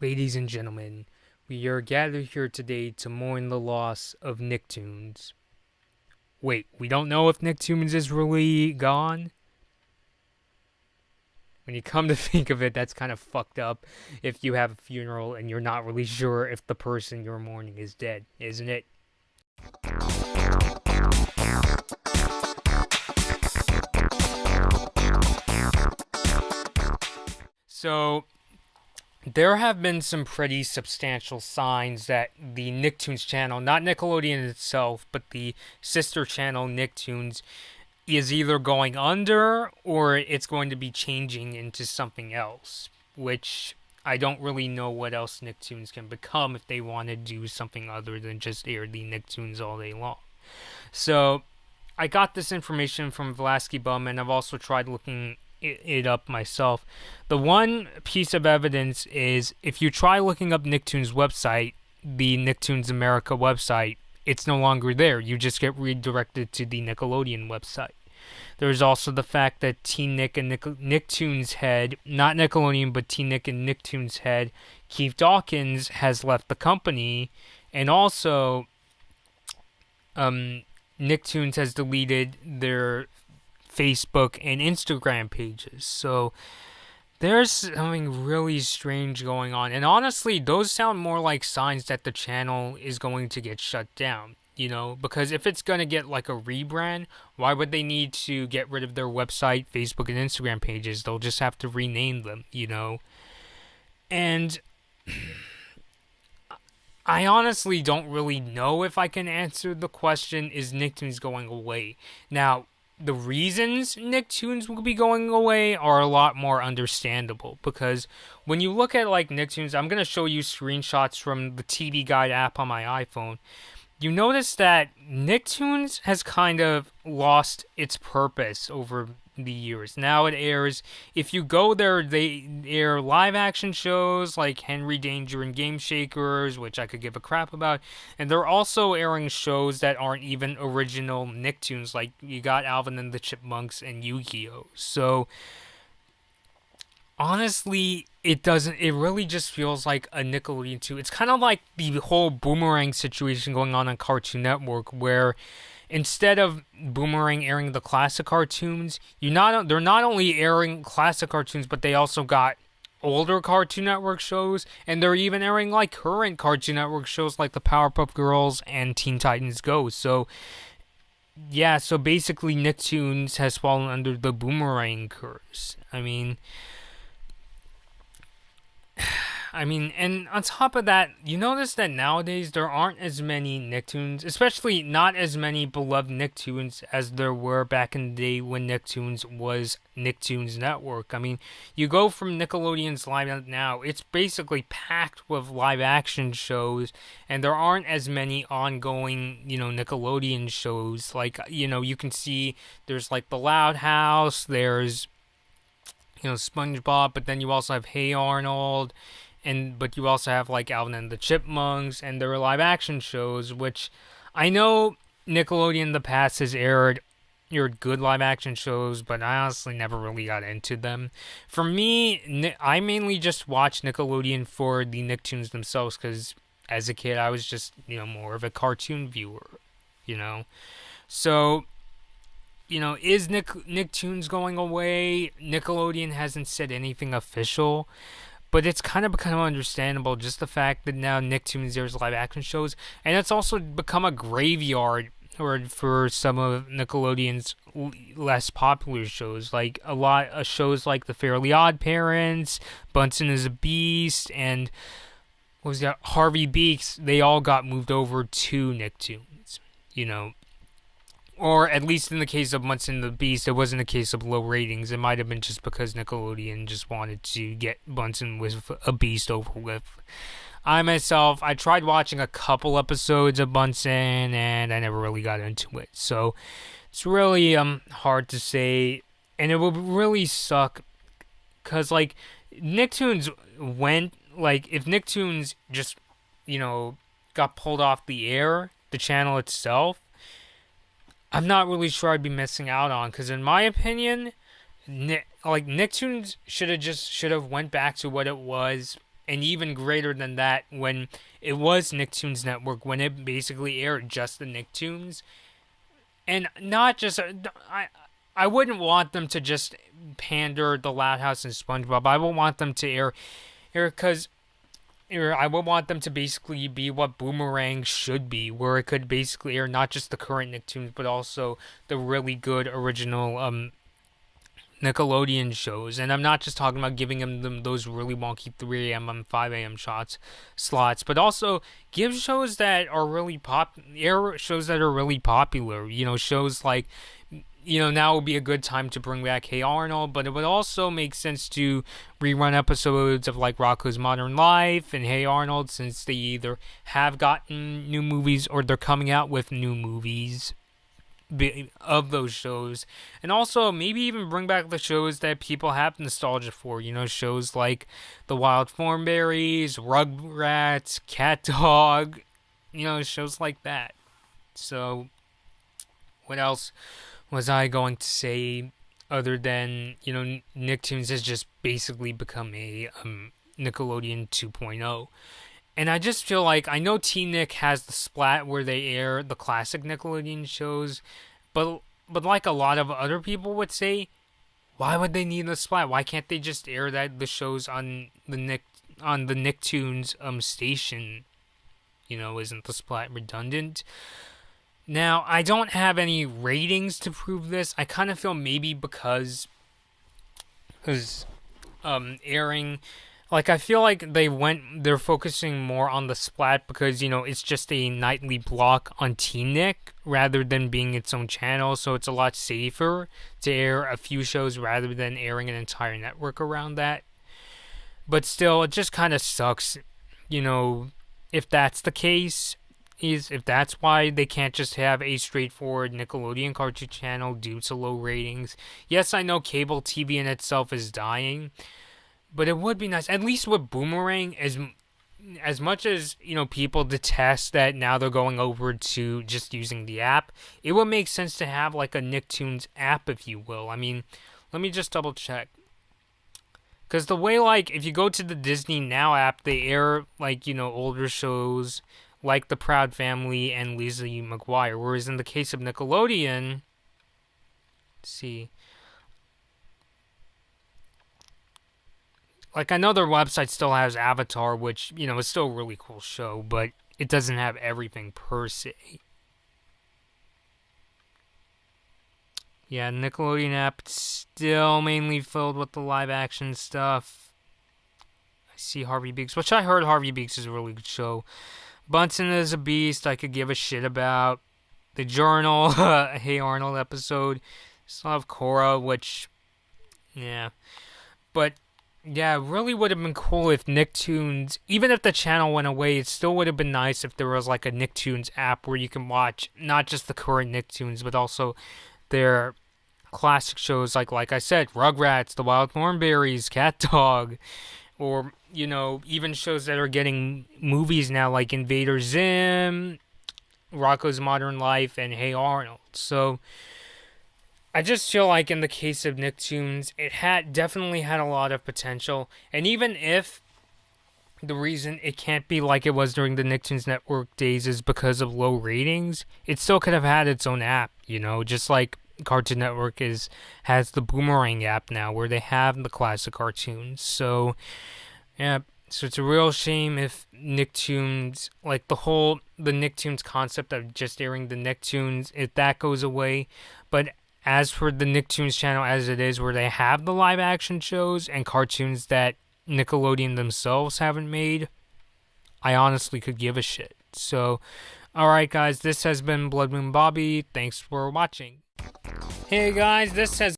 Ladies and gentlemen, we are gathered here today to mourn the loss of Nicktoons. Wait, we don't know if Nicktoons is really gone? When you come to think of it, that's kind of fucked up if you have a funeral and you're not really sure if the person you're mourning is dead, isn't it? So, there have been some pretty substantial signs that the Nicktoons channel, not Nickelodeon itself, but the sister channel Nicktoons, is either going under or it's going to be changing into something else, which I don't really know what else Nicktoons can become if they want to do something other than just air the Nicktoons all day long. So, I got this information from Vlasky Bum, and I've also tried looking it up myself. The one piece of evidence is if you try looking up Nicktoons website, the Nicktoons America website, it's no longer there. You just get redirected to the Nickelodeon website. There's also the fact that Teen Nick and Nicktoons head, not Nickelodeon, but Teen Nick and Nicktoons head, Keith Dawkins, has left the company, and also Nicktoons has deleted their Facebook and Instagram pages. So there's something really strange going on. And honestly, those sound more like signs that the channel is going to get shut down. You know, because if it's going to get like a rebrand, why would they need to get rid of their website, Facebook, and Instagram pages? They'll just have to rename them, you know. And I honestly don't really know if I can answer the question, is Nicktoons going away? Now, the reasons Nicktoons will be going away are a lot more understandable, because when you look at like Nicktoons, I'm going to show you screenshots from the TV Guide app on my iPhone. You notice that Nicktoons has kind of lost its purpose over the years. Now it airs, if you go there, they air live action shows like Henry Danger and Game Shakers, which I could give a crap about, and they're also airing shows that aren't even original Nicktoons, like you got Alvin and the Chipmunks and Yu-Gi-Oh! So honestly, it really just feels like a Nickelodeon 2. It's kind of like the whole Boomerang situation going on Cartoon Network, where instead of Boomerang airing the classic cartoons, they're not only airing classic cartoons, but they also got older Cartoon Network shows, and they're even airing like current Cartoon Network shows like the Powerpuff Girls and Teen Titans Go. So yeah, so basically Nicktoons has fallen under the Boomerang curse. And on top of that, you notice that nowadays there aren't as many Nicktoons, especially not as many beloved Nicktoons as there were back in the day when Nicktoons was Nicktoons Network. I mean, you go from Nickelodeon's lineup now, it's basically packed with live action shows, and there aren't as many ongoing, Nickelodeon shows. Like, you can see there's like The Loud House, there's, SpongeBob, but then you also have Hey Arnold, but you also have like Alvin and the Chipmunks, and there are live action shows, which I know Nickelodeon in the past has aired good live action shows, but I honestly never really got into them. For me, I mainly just watch Nickelodeon for the Nicktoons themselves, because as a kid I was just, more of a cartoon viewer, So, is Nicktoons going away? Nickelodeon hasn't said anything official, but it's kind of become understandable, just the fact that now Nicktoons airs live action shows, and it's also become a graveyard for some of Nickelodeon's less popular shows, like a lot of shows like The Fairly Odd Parents, Bunsen is a Beast, and what was that, Harvey Beaks. They all got moved over to Nicktoons, Or at least in the case of Bunsen the Beast, it wasn't a case of low ratings. It might have been just because Nickelodeon just wanted to get Bunsen with a Beast over with. I tried watching a couple episodes of Bunsen, and I never really got into it. So it's really hard to say, and it would really suck, because like Nicktoons if Nicktoons just got pulled off the air, the channel itself, I'm not really sure I'd be missing out on, because in my opinion, Nicktoons should have went back to what it was and even greater than that when it was Nicktoons Network, when it basically aired just the Nicktoons. And not just I wouldn't want them to just pander the Loud House and SpongeBob. I would want them to air because I would want them to basically be what Boomerang should be, where it could basically air not just the current Nicktoons but also the really good original Nickelodeon shows. And I'm not just talking about giving them those really wonky 3 a.m. and 5 a.m. slots, but also give shows that are really shows that are really popular. Shows like, now would be a good time to bring back Hey Arnold, but it would also make sense to rerun episodes of like Rocko's Modern Life and Hey Arnold, since they either have gotten new movies or they're coming out with new movies of those shows. And also maybe even bring back the shows that people have nostalgia for, shows like the Wild Thornberrys, Rugrats, Cat Dog, shows like that. So what else was I going to say other than, Nicktoons has just basically become a Nickelodeon 2.0. And I just feel like, I know T-Nick has the splat where they air the classic Nickelodeon shows, but like a lot of other people would say, why would they need the splat? Why can't they just air the shows on the Nicktoons station? Isn't the splat redundant? Now, I don't have any ratings to prove this. I kind of feel maybe because airing, like, I feel like they're focusing more on the splat because, it's just a nightly block on T-Nick rather than being its own channel, so it's a lot safer to air a few shows rather than airing an entire network around that. But still, it just kind of sucks, if that's the case, if that's why they can't just have a straightforward Nickelodeon cartoon channel due to low ratings. Yes, I know cable TV in itself is dying, but it would be nice, at least with Boomerang, as much as, people detest that now they're going over to just using the app, it would make sense to have like a Nicktoons app, if you will. I mean, let me just double check. Because the way, like, if you go to the Disney Now app, they air, like, older shows like The Proud Family and Lizzie McGuire. Whereas in the case of Nickelodeon, let's see. Like, I know their website still has Avatar, which, is still a really cool show, but it doesn't have everything per se. Yeah, Nickelodeon app still mainly filled with the live action stuff. I see Harvey Beaks, which I heard Harvey Beaks is a really good show. Bunsen is a Beast, I could give a shit about. The Journal, Hey Arnold episode. Still have Korra, which, yeah. But, yeah, it really would have been cool if Nicktoons, even if the channel went away, it still would have been nice if there was like a Nicktoons app where you can watch not just the current Nicktoons, but also their classic shows like I said, Rugrats, The Wild Thornberrys, Cat Dog, or, even shows that are getting movies now like Invader Zim, Rocko's Modern Life, and Hey Arnold. So I just feel like in the case of Nicktoons, it definitely had a lot of potential. And even if the reason it can't be like it was during the Nicktoons Network days is because of low ratings, it still could have had its own app, just like Cartoon Network has the Boomerang app now where they have the classic cartoons. So, yeah, so it's a real shame if Nicktoons, like the Nicktoons concept of just airing the Nicktoons, if that goes away. But as for the Nicktoons channel as it is, where they have the live action shows and cartoons that Nickelodeon themselves haven't made, I honestly could give a shit. So, alright guys, this has been Blood Moon Bobby. Thanks for watching. Hey guys, this has